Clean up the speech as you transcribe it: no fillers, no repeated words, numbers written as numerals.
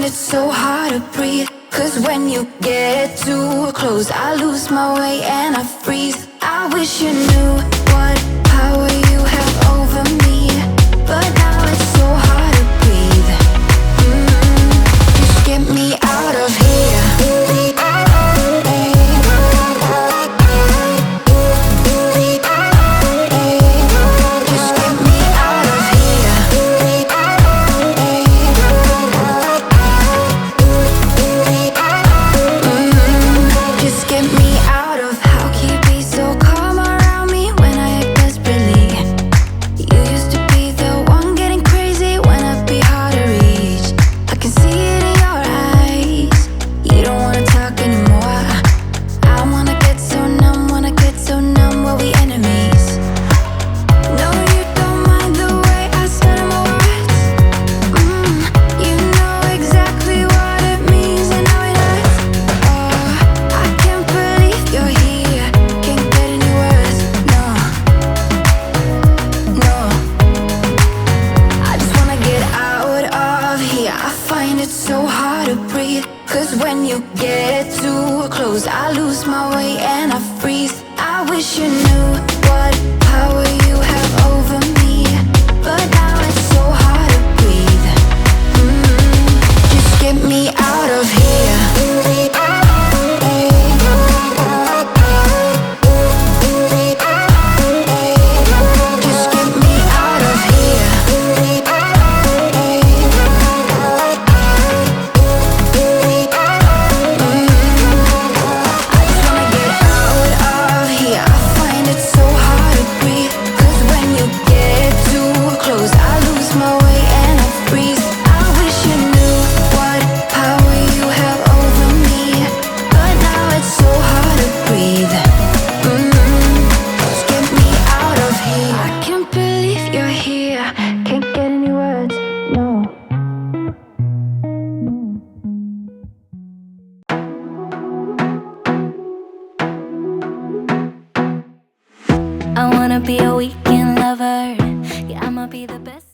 find it so hard to breathe. Cause when you get too close, I lose my way and I freeze. I wish you knew what power you have over me, but now it's so hard to breathe. Just get me out of here. I wanna be a weekend lover. Yeah, I'ma be the best.